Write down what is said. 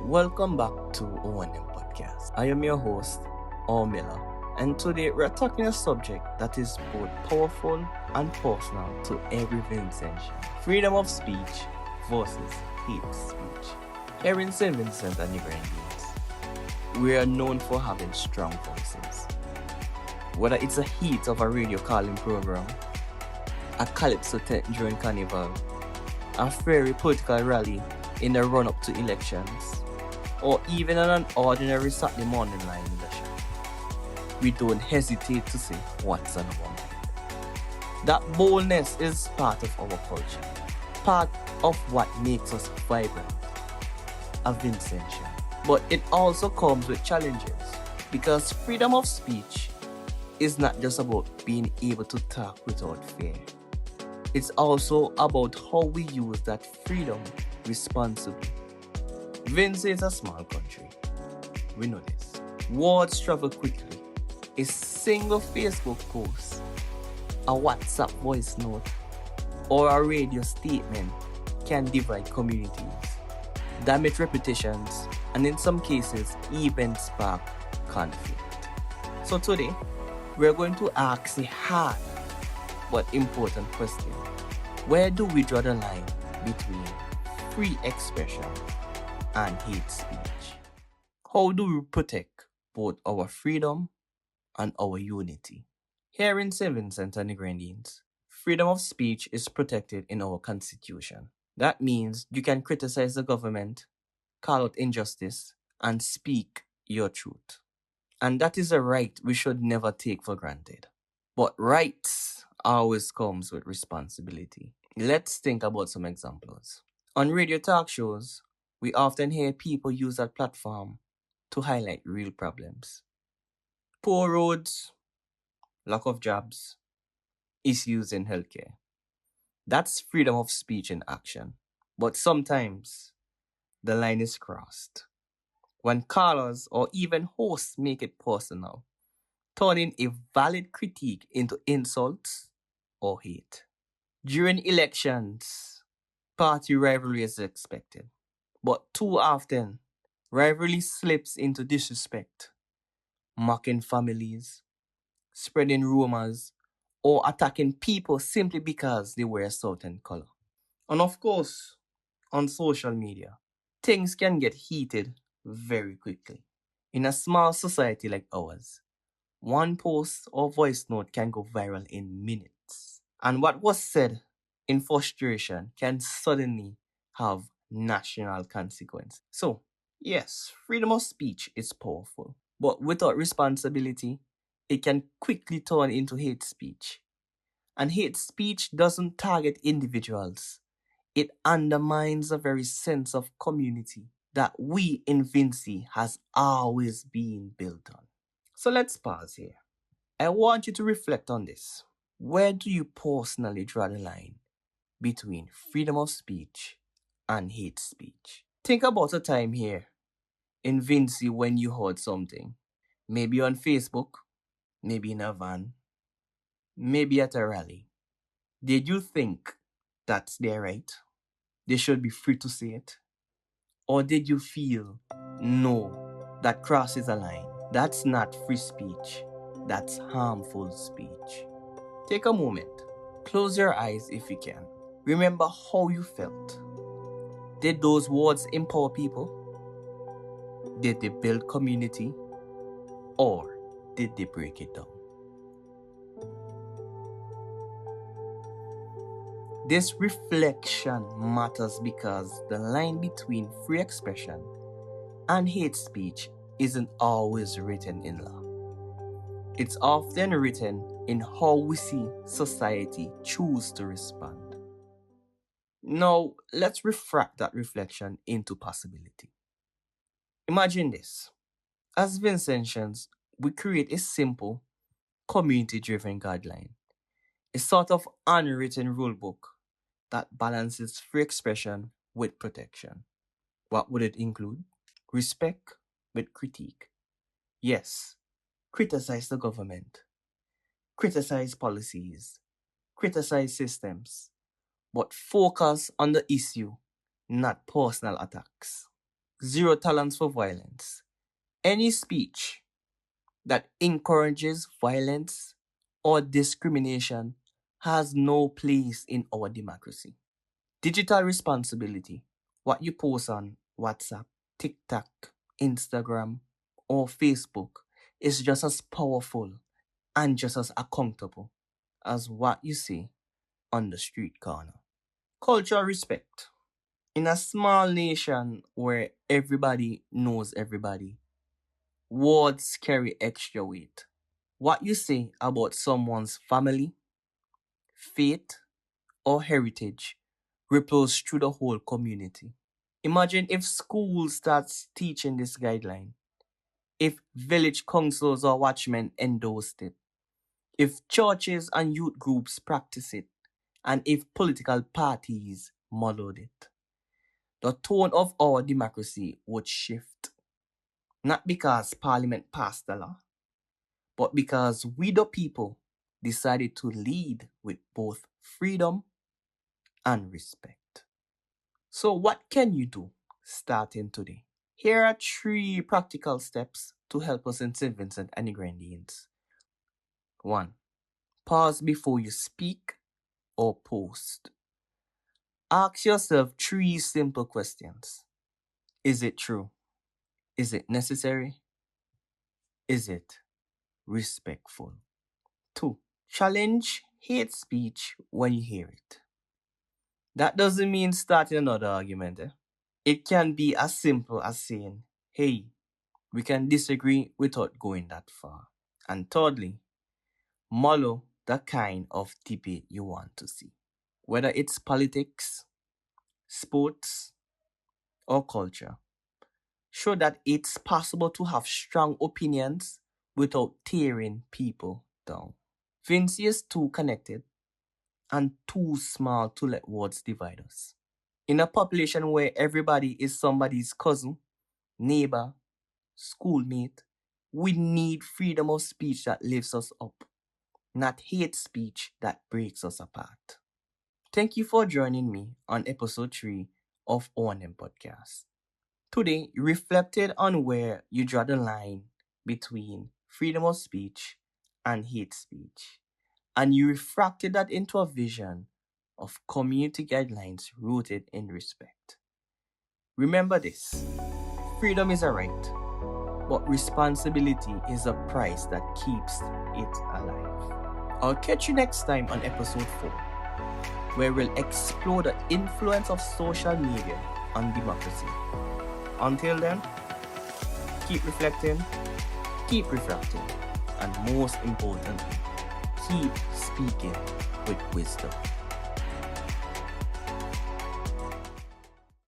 Welcome back to O&M Podcast. I am your host, Or Miller, and today we're talking a subject that is both powerful and personal to every Vincentian. Freedom of speech versus hate speech. Here in St. Vincent and the Grenadines, we are known for having strong voices. Whether it's a heat of a radio calling program, a calypso tent during carnival, a fairy political rally in the run-up to elections, or even on an ordinary Saturday morning line in the shop, we don't hesitate to say what's on our mind. That boldness is part of our culture, part of what makes us vibrant, a Vincentian. But it also comes with challenges, because freedom of speech is not just about being able to talk without fear. It's also about how we use that freedom responsibly. Vince is a small country. We know this. Words travel quickly. A single Facebook post, a WhatsApp voice note, or a radio statement can divide communities, damage reputations, and in some cases, even spark conflict. So today, we're going to ask a hard but important question. Where do we draw the line between free expression and hate speech? How do we protect both our freedom and our unity? Here in St. Vincent and the Grenadines, freedom of speech is protected in our constitution. That means you can criticize the government, call out injustice, and speak your truth. And that is a right we should never take for granted. But rights always comes with responsibility. Let's think about some examples. On radio talk shows, we often hear people use that platform to highlight real problems. Poor roads, lack of jobs, issues in healthcare. That's freedom of speech in action. But sometimes the line is crossed when callers or even hosts make it personal, turning a valid critique into insults or hate. During elections, party rivalry is expected, but too often, rivalry slips into disrespect, mocking families, spreading rumors, or attacking people simply because they wear a certain color. And of course, on social media, things can get heated very quickly. In a small society like ours, one post or voice note can go viral in minutes. And what was said in frustration can suddenly have national consequences. So, yes, freedom of speech is powerful, but without responsibility, it can quickly turn into hate speech. And hate speech doesn't target individuals, it undermines the very sense of community that we in Vinci has always been built on. So let's pause here. I want you to reflect on this. Where do you personally draw the line between freedom of speech and hate speech? Think about a time here in Vinci when you heard something. Maybe on Facebook, maybe in a van, maybe at a rally. Did you think that's their right? They should be free to say it? Or did you feel, no, that crosses a line? That's not free speech. That's harmful speech. Take a moment. Close your eyes if you can. Remember how you felt. Did those words empower people? Did they build community? Or did they break it down? This reflection matters because the line between free expression and hate speech isn't always written in law. It's often written in how we see society choose to respond. Now, let's refract that reflection into possibility. Imagine this. As Vincentians, we create a simple, community-driven guideline, a sort of unwritten rulebook that balances free expression with protection. What would it include? Respect with critique. Yes, criticize the government, criticize policies, criticize systems, but focus on the issue, not personal attacks. zero tolerance for violence. Any speech that encourages violence or discrimination has no place in our democracy. Digital responsibility. What you post on WhatsApp, TikTok, Instagram, or Facebook is just as powerful and just as accountable as what you see on the street corner. Cultural respect. In a small nation where everybody knows everybody, words carry extra weight. What you say about someone's family, faith, or heritage ripples through the whole community. Imagine if school starts teaching this guideline, if village councils or watchmen endorsed it, if churches and youth groups practice it, and if political parties modeled it. The tone of our democracy would shift. Not because Parliament passed the law, but because we the people decided to lead with both freedom and respect. So, what can you do starting today? Here are 3 practical steps to help us in St. Vincent and the Grenadines. 1. Pause before you speak or post. Ask yourself 3 simple questions. Is it true? Is it necessary? Is it respectful? 2. Challenge hate speech when you hear it. That doesn't mean starting another argument. It can be as simple as saying, hey, we can disagree without going that far. And thirdly, model the kind of debate you want to see. Whether it's politics, sports, or culture. Show that it's possible to have strong opinions without tearing people down. Vinci is too connected and too small to let words divide us. In a population where everybody is somebody's cousin, neighbor, schoolmate, we need freedom of speech that lifts us up, not hate speech that breaks us apart. Thank you for joining me on episode 3 of O&M Podcast. Today, you reflected on where you draw the line between freedom of speech and hate speech, and you refracted that into a vision of community guidelines rooted in respect. Remember this: freedom is a right, but responsibility is a price that keeps it alive. I'll catch you next time on episode 4, where we'll explore the influence of social media on democracy. Until then, keep reflecting, keep refracting, and most importantly, keep speaking with wisdom.